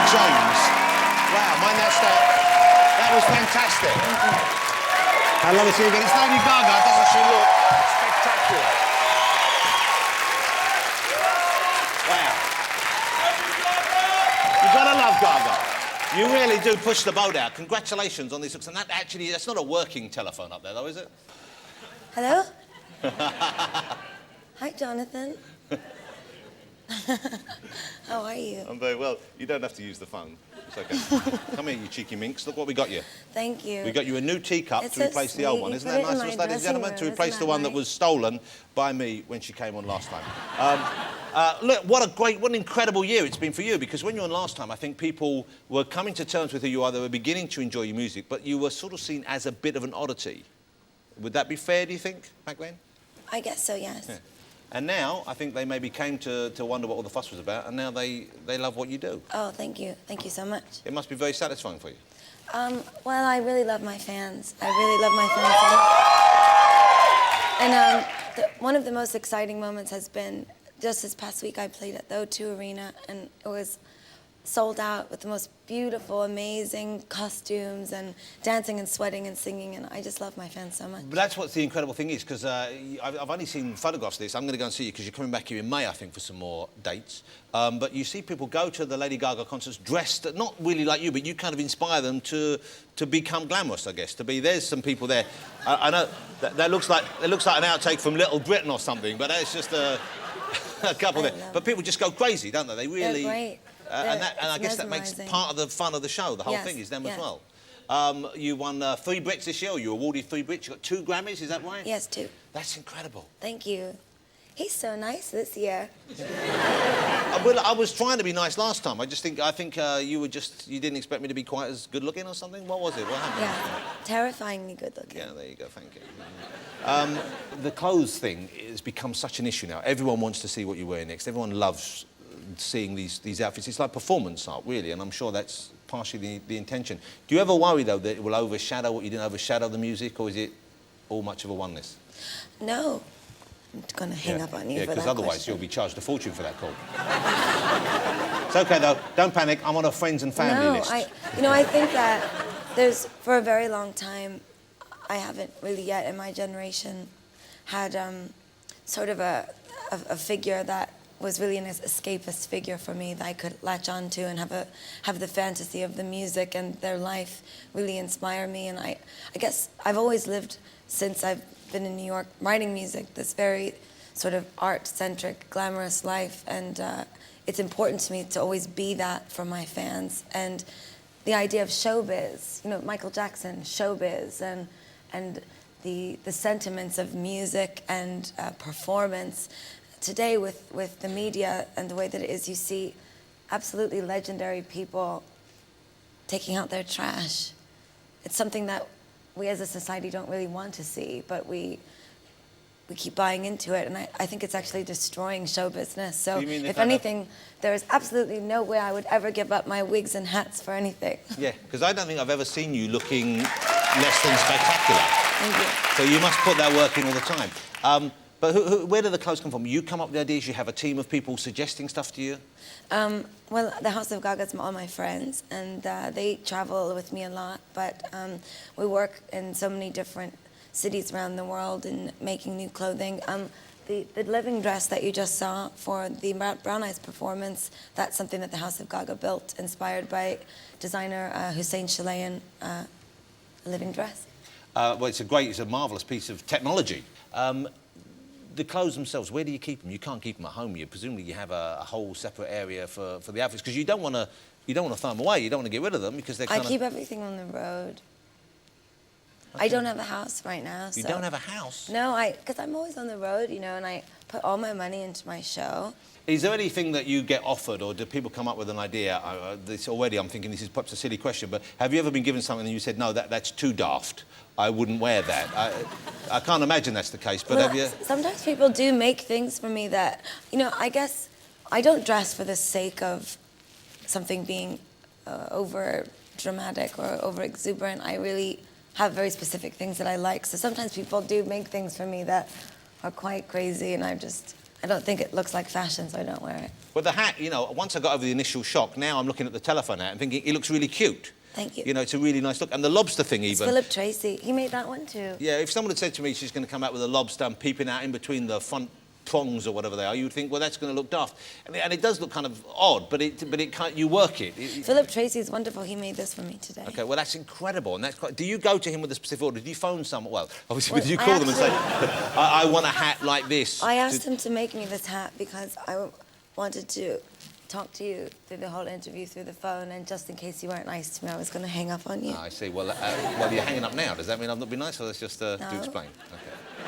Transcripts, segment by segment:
Jones. Wow, mind that step. That was fantastic. I love to see you again. It's Lady Gaga. Doesn't she look spectacular? Wow. You gotta love Gaga. You really do push the boat out. Congratulations on these looks. And that actually, that's not a working telephone up there, though, is it? Hello? Hi, Jonathan. How are you? I'm very well. You don't have to use the phone. It's okay. Come here, you cheeky minx. Look what we got you. Thank you. We got you a new teacup It's to replace the old one. Isn't that nice, ladies and gentlemen? To replace the one that was stolen by me when she came on last time. Look, what an incredible year it's been for you, because when you were on last time, I think people were coming to terms with who you are. They were beginning to enjoy your music, but you were sort of seen as a bit of an oddity. Would that be fair, do you think, back then? I guess so, yes. Yeah. And now, I think they maybe came to wonder what all the fuss was about, and now they love what you do. Oh, thank you. Thank you so much. It must be very satisfying for you. Well, I really love my fans. I really love my fans. And one of the most exciting moments has been just this past week I played at the O2 Arena, and it was sold out with the most beautiful, amazing costumes and dancing and sweating and singing, and I just love my fans so much. But that's what the incredible thing is, because I've only seen photographs of this. I'm going to go and see you because you're coming back here in May, I think, for some more dates. But you see people go to the Lady Gaga concerts dressed, not really like you, but you kind of inspire them to become glamorous, I guess, to be... There's some people there. I know that looks like an outtake from Little Britain or something, but it's just a couple there. But people just go crazy, don't they? They really... They're great. And I guess that makes part of the fun of the show. The whole thing is them as well. You won 3 Brits this year. You were awarded 3 Brits. You got 2 Grammys. Is that right? Yes, 2. That's incredible. Thank you. He's so nice this year. Well, I was trying to be nice last time. I think you didn't expect me to be quite as good looking or something. What was it? What happened? Yeah, terrifyingly good looking. Yeah, there you go. Thank you. The clothes thing has become such an issue now. Everyone wants to see what you wear next. Everyone loves seeing these outfits. It's like performance art, really, and I'm sure that's partially the intention. Do you ever worry, though, that it will overshadow what you didn't overshadow the music, or is it all much of a oneness? No. I'm going to hang up on you for that because otherwise question. you'll be charged a fortune for that call. It's OK, though. Don't panic. I'm on a friends and family list. I think that for a very long time, I haven't really yet in my generation had sort of a figure that was really an escapist figure for me that I could latch on to and have the fantasy of the music and their life really inspire me. And I guess I've always lived, since I've been in New York writing music, this very sort of art-centric, glamorous life. And it's important to me to always be that for my fans. And the idea of showbiz, Michael Jackson, showbiz, and the sentiments of music and performance. Today, with the media and the way that it is, you see absolutely legendary people taking out their trash. It's something that we as a society don't really want to see, but we keep buying into it, and I think it's actually destroying show business. So if anything, there is absolutely no way I would ever give up my wigs and hats for anything. Yeah, because I don't think I've ever seen you looking less than spectacular. Thank you. So you must put that work in all the time. But where do the clothes come from? You come up with ideas, you have a team of people suggesting stuff to you? Well, the House of Gaga is all my friends, and they travel with me a lot, but we work in so many different cities around the world in making new clothing. The living dress that you just saw for the Brown Eyes performance, that's something that the House of Gaga built, inspired by designer Hussein Chalayan, a living dress. Well, it's a marvellous piece of technology. The clothes themselves, where do you keep them? You can't keep them at home. Presumably you have a whole separate area for the outfits, because you don't want to throw them away. You don't want to get rid of them because they're I keep everything on the road. Okay. I don't have a house right now. You don't have a house? No, because I'm always on the road, and I put all my money into my show. Is there anything that you get offered, or do people come up with an idea? I'm thinking this is perhaps a silly question, but have you ever been given something and you said, no, that's too daft, I wouldn't wear that? I can't imagine that's the case, but have you... Sometimes people do make things for me that, I guess I don't dress for the sake of something being over dramatic or over exuberant. I really have very specific things that I like. So sometimes people do make things for me that are quite crazy, and I just... I don't think it looks like fashion, so I don't wear it. Well, the hat, you know, once I got over the initial shock, now I'm looking at the telephone hat and thinking it looks really cute. Thank you. You know, it's a really nice look. And the lobster thing It's even. Philip Tracy. He made that one too. Yeah, if someone had said to me she's going to come out with a lobster and peeping out in between the front prongs or whatever they are, you would think, well, that's going to look daft. And it does look kind of odd, but it can't, you work it. Philip Tracy is wonderful. He made this for me today. Okay, well, that's incredible. And that's quite, do you go to him with a specific order? Do you phone someone? Well, obviously, Well, do you I call them and say, actually- I want a hat like this? I asked him to make me this hat because I wanted to talk to you through the whole interview through the phone, and just in case you weren't nice to me, I was going to hang up on you. Ah, I see. Well, well, you're hanging up now. Does that mean I've not been nice, or that's just to No. explain? Okay.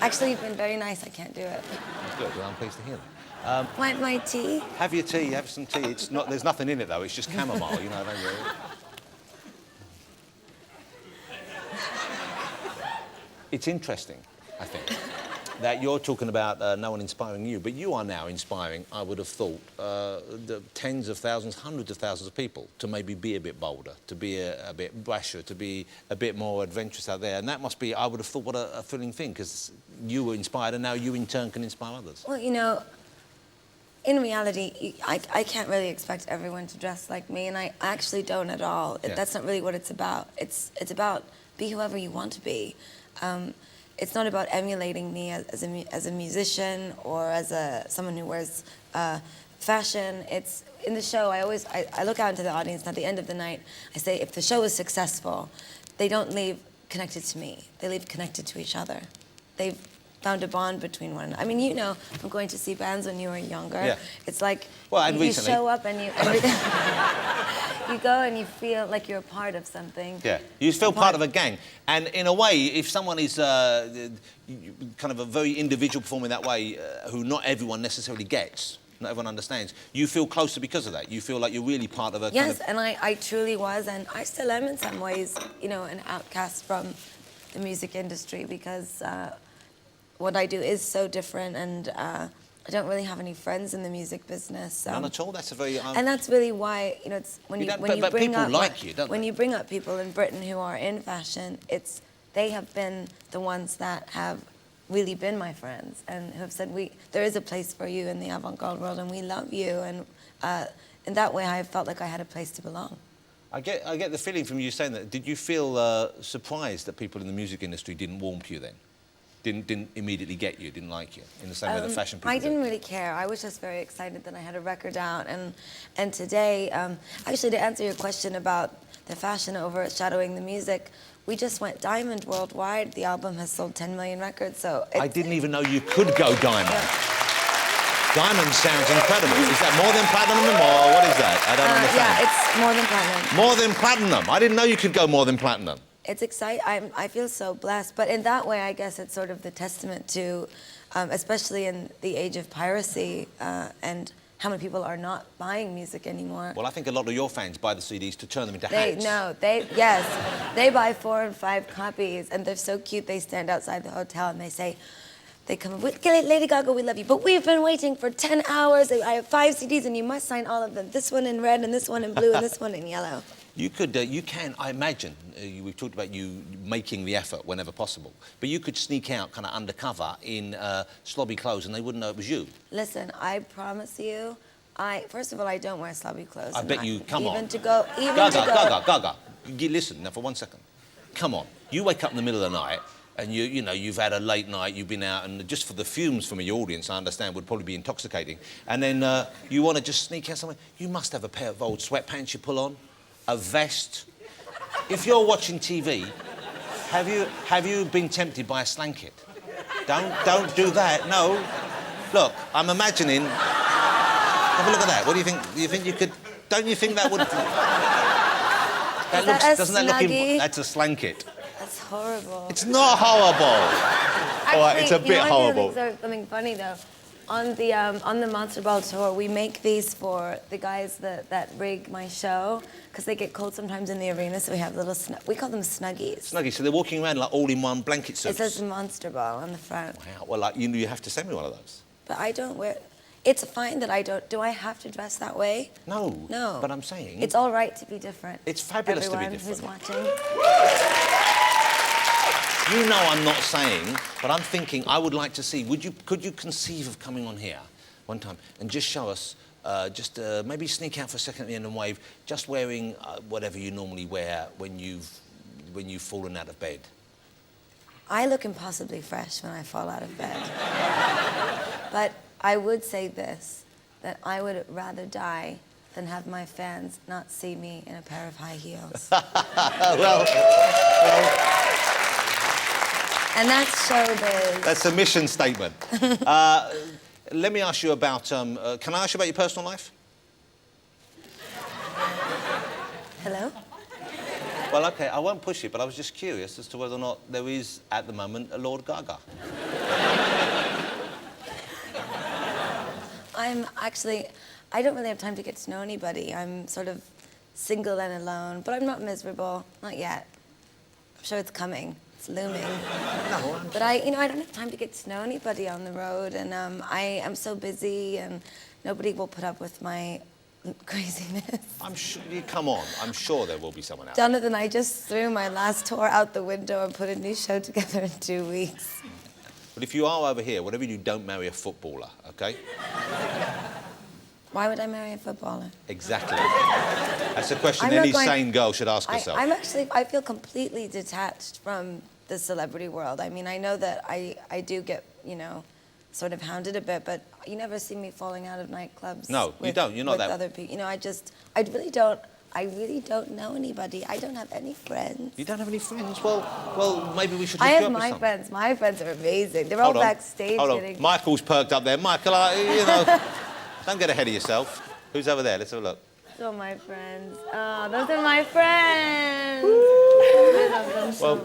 Actually, you've been very nice. I can't do it. That's good. Well, I'm pleased to hear that. My tea? Have your tea, have some tea. It's not, there's nothing in it, though. It's just chamomile, you know. Don't worry. It's interesting, I think, that you're talking about no one inspiring you, but you are now inspiring, I would have thought, the tens of thousands, hundreds of thousands of people to maybe be a bit bolder, to be a bit brasher, to be a bit more adventurous out there. And that must be, I would have thought, what a thrilling thing, because you were inspired and now you in turn can inspire others. Well, you know, in reality, I can't really expect everyone to dress like me, and I actually don't at all. Yeah. That's not really what it's about. It's about be whoever you want to be. It's not about emulating me as a musician or as someone who wears fashion. It's in the show. I look out into the audience, and at the end of the night, I say, if the show is successful, they don't leave connected to me. They leave connected to each other. They've found a bond between one another. I mean, you know, from going to see bands when you were younger. Yeah. It's like Well, and you recently. show up and you go and you feel like you're a part of something. Yeah, you feel part of a gang. And in a way, if someone is kind of a very individual performer in that way, who not everyone necessarily gets, not everyone understands, you feel closer because of that. You feel like you're really part of a Yes, kind of... and I truly was, and I still am in some ways, you know, an outcast from the music industry because what I do is so different, and I don't really have any friends in the music business. None at all? That's a very... And that's really why, you know, it's when You you don't- when you but bring people up like you, don't when they? you bring up people in Britain who are in fashion, they have been the ones that have really been my friends and who have said there is a place for you in the avant-garde world and we love you, and in that way I felt like I had a place to belong. I get the feeling from you saying that. Did you feel surprised that people in the music industry didn't warm to you then? Didn't immediately get you, didn't like you, in the same way the fashion people I did? didn't really care. I was just very excited that I had a record out, and today, actually, to answer your question about the fashion overshadowing the music, we just went diamond worldwide. The album has sold 10 million records, so I didn't even know you could go diamond. Yeah. Diamond sounds incredible. Is that more than platinum or what is that? I don't understand. Yeah, it's more than platinum. More than platinum. I didn't know you could go more than platinum. It's exciting. I feel so blessed. But in that way, I guess it's sort of the testament to, especially in the age of piracy and how many people are not buying music anymore. Well, I think a lot of your fans buy the CDs to turn them into They hats. they buy 4 and 5 copies, and they're so cute. They stand outside the hotel and they say, they come, Lady Gaga, we love you, but we've been waiting for 10 hours. I have 5 CDs, and you must sign all of them. This one in red, and this one in blue, and this one in yellow. You could, you can, I imagine, we've talked about you making the effort whenever possible, but you could sneak out kind of undercover in slobby clothes and they wouldn't know it was you. Listen, I promise you, first of all, I don't wear slobby clothes. I bet you, come on. Gaga, listen, now for 1 second. Come on, you wake up in the middle of the night and you know, you've had a late night, you've been out, and just for the fumes from your audience, I understand, would probably be intoxicating. And then you want to just sneak out somewhere. You must have a pair of old sweatpants you pull on, a vest. If you're watching TV, have you been tempted by a slanket? Don't do that. No. Look, I'm imagining. Have a look at that. What do you think? Do you think you could? Don't you think that would? Doesn't that look? That's a slanket. That's horrible. It's not horrible. Actually, All right, it's a bit horrible. Something funny though. On the Monster Ball tour, we make these for the guys that rig my show because they get cold sometimes in the arena. So we have little we call them snuggies. Snuggies. So they're walking around like all in one blanket suits. It says Monster Ball on the front. Wow. Well, like you have to send me one of those. But I don't wear. It's fine that I don't. Do I have to dress that way? No. No. But I'm saying. It's all right to be different. It's fabulous to be Everyone different. who's watching. You know I'm not saying, but I'm thinking I would like to see, could you conceive of coming on here one time and just show us, maybe sneak out for a second at the end and wave, just wearing whatever you normally wear when you've fallen out of bed? I look impossibly fresh when I fall out of bed. But I would say this, that I would rather die than have my fans not see me in a pair of high heels. well, And that's showbiz. that's a mission statement. Let me ask you about, can I ask you about your personal life? Hello? Well, okay, I won't push it, but I was just curious as to whether or not there is, at the moment, a Lord Gaga. I don't really have time to get to know anybody. I'm sort of single and alone, but I'm not miserable, not yet. I'm sure it's coming, it's looming. No, But I don't have time to get to know anybody on the road, and I am so busy, and nobody will put up with my craziness. I'm sure, come on, I'm sure there will be someone out there. Jonathan, I just threw my last tour out the window and put a new show together in 2 weeks. But if you are over here, whatever you do, don't marry a footballer, okay? Why would I marry a footballer? Exactly. That's a question I'm not any going- sane girl should ask herself. I feel completely detached from the celebrity world. I mean, I know that I do get, sort of hounded a bit, but you never see me falling out of nightclubs. No, you don't. You're not with that- other people. I really don't know anybody. I don't have any friends. You don't have any friends? Well, maybe we should I hook you have up with my some. friends. My friends are amazing. They're Hold all on. backstage Hold on. getting... Michael's perked up there. Michael, don't get ahead of yourself. Who's over there? Let's have a look. So my friends. Oh, those are my friends. I love them so much.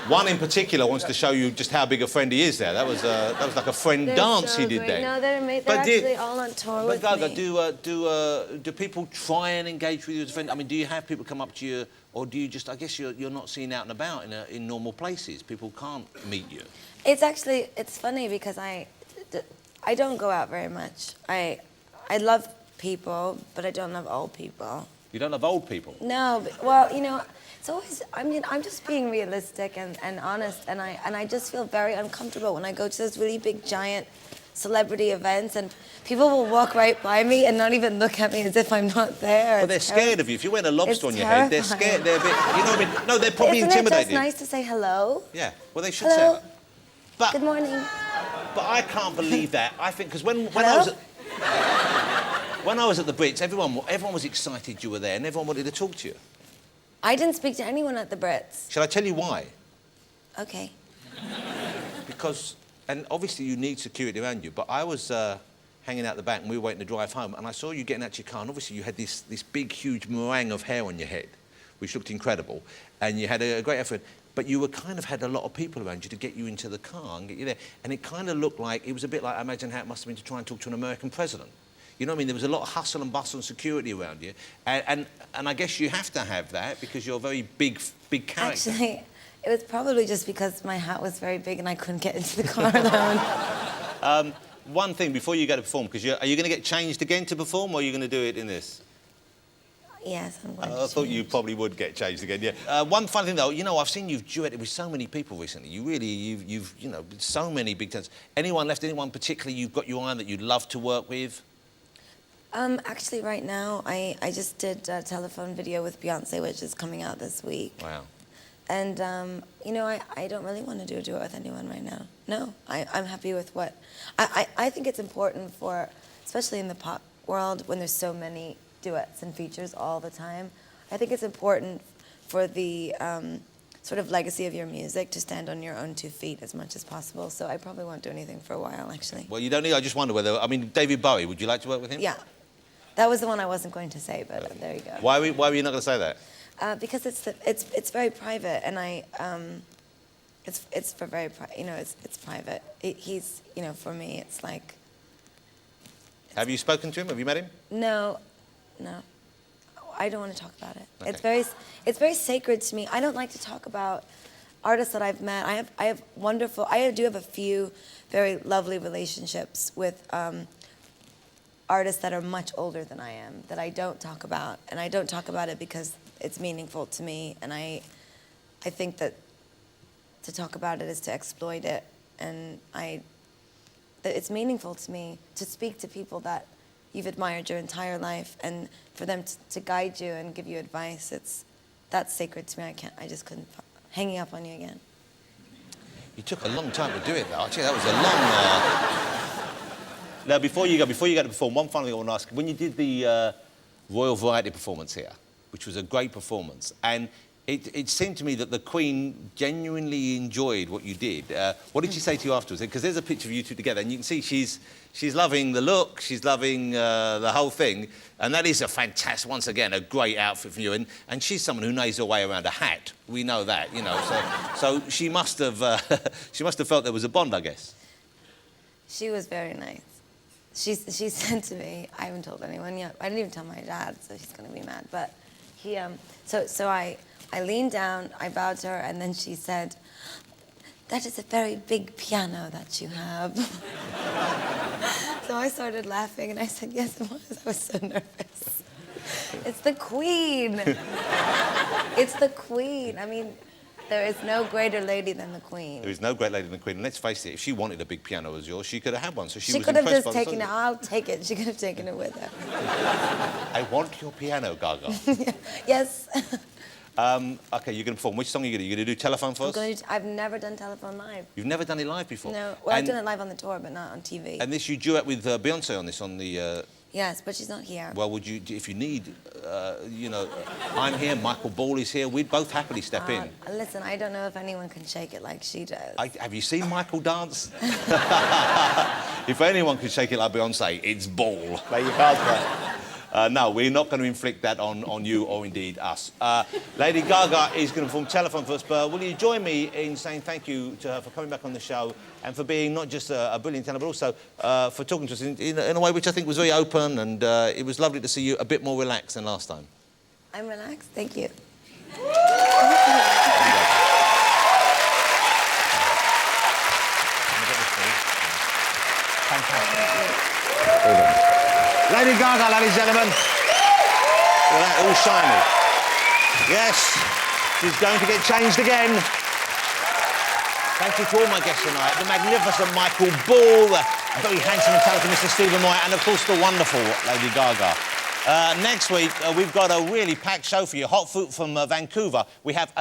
One in particular wants to show you just how big a friend he is there. That was like a friend They're dance so he did great. there. No, they're But actually all on tour with Gaga, me. do people try and engage with you as a friend? I mean, do you have people come up to you, or do you just? I guess you're not seen out and about in normal places. People can't meet you. It's funny because I don't go out very much. I love people, but I don't love old people. You don't love old people. No, well, it's always. I'm just being realistic and honest, and I just feel very uncomfortable when I go to those really big, giant celebrity events, and people will walk right by me and not even look at me as if I'm not there. Well, they're scared of you. If you're wearing a lobster on It's your head, they're terrifying. scared. They're a bit. You know what I mean? No, they're probably Isn't it intimidated. just nice to say hello? Yeah. Well, they should Hello. say that. But Good morning. But I can't believe that. I think because when Hello? I was at the Brits, everyone was excited you were there, and everyone wanted to talk to you. I didn't speak to anyone at the Brits. Shall I tell you why? Okay. Because, and obviously you need security around you, but I was hanging out the back and we were waiting to drive home, and I saw you getting out your car, and obviously you had this big, huge meringue of hair on your head, which looked incredible, and you had a great effort, but you were kind of had a lot of people around you to get you into the car and get you there, and it kind of looked like, it was a bit like, I imagine how it must have been to try and talk to an American president. You know what I mean? There was a lot of hustle and bustle and security around you, and I guess you have to have that because you're a very big character. Actually, it was probably just because my hat was very big and I couldn't get into the car alone. One thing before you go to perform, because are you going to get changed again to perform, or are you going to do it in this? Yes, I'm going I thought you probably would get changed again, yeah. One funny thing though, I've seen you've duetted with so many people recently. You've so many big talents. Anyone particularly you've got your eye on that you'd love to work with? Actually, right now, I just did a telephone video with Beyonce, which is coming out this week. Wow. And, I don't really want to do a duet with anyone right now. No, I'm happy with what... I think it's important for, especially in the pop world, when there's so many duets and features all the time, I think it's important for the sort of legacy of your music to stand on your own 2 feet as much as possible. So I probably won't do anything for a while, actually. Well, you don't need, I just wonder whether, David Bowie, would you like to work with him? Yeah. That was the one I wasn't going to say, but there you go. Why were you not going to say that? Because it's very private, and it's for very it's private. He's for me it's like. Have you spoken to him? Have you met him? No, I don't want to talk about it. Okay. It's very sacred to me. I don't like to talk about artists that I've met. I do have a few very lovely relationships with artists that are much older than I am that I don't talk about, and I don't talk about it because it's meaningful to me, and I think that to talk about it is to exploit it, and I that it's meaningful to me to speak to people that you've admired your entire life, and for them to guide you and give you advice. That's sacred to me. I just couldn't. Hanging up on you again. You took a long time to do it, though. Actually, that was a long... Now, before you go to perform, one final thing I want to ask. When you did the Royal Variety performance here, which was a great performance, and it seemed to me that the Queen genuinely enjoyed what you did. What did she say to you afterwards? Because there's a picture of you two together, and you can see she's loving the look, she's loving the whole thing, and that is a fantastic, once again, a great outfit for you. And she's someone who knows her way around a hat. We know that, you know. So she must have felt there was a bond, I guess. She was very nice. She said to me, I haven't told anyone yet. I didn't even tell my dad, so he's gonna be mad. But he, so I leaned down, I bowed to her, and then she said, "That is a very big piano that you have." So I started laughing, and I said, "Yes, it was." I was so nervous. It's the Queen. It's the Queen. I mean, there is no greater lady than the Queen. There is no great lady than the Queen. And let's face it, if she wanted a big piano as yours, she could have had one. So she was could have impressed just by the taken it. song. I'll take it. She could have taken it with her. I want your piano, Gaga. Yes. OK, you're going to perform. Which song are you going to do? You're going to do Telephone first? I've never done Telephone live. You've never done it live before? No. Well, I've done it live on the tour, but not on TV. And this, you duet with Beyonce on this, on the... Yes, but she's not here. Well, would you, if you need, you know, I'm here, Michael Ball is here, we'd both happily step in. Listen, I don't know if anyone can shake it like she does. Have you seen Michael dance? If anyone can shake it like Beyonce, it's Ball. Play your cards right. No, we're not going to inflict that on you or indeed us. Lady Gaga is going to perform Telephone first, but will you join me in saying thank you to her for coming back on the show and for being not just a brilliant talent, but also for talking to us in a way which I think was very open, and it was lovely to see you a bit more relaxed than last time. I'm relaxed, thank you. Fantastic. Well done. Lady Gaga, ladies and gentlemen. Look at that, all shiny. Yes, she's going to get changed again. Thank you to all my guests tonight. The magnificent Michael Ball, the very handsome and talented Mr. Stephen Moy, and of course the wonderful Lady Gaga. Next week, we've got a really packed show for you. Hot food from Vancouver. We have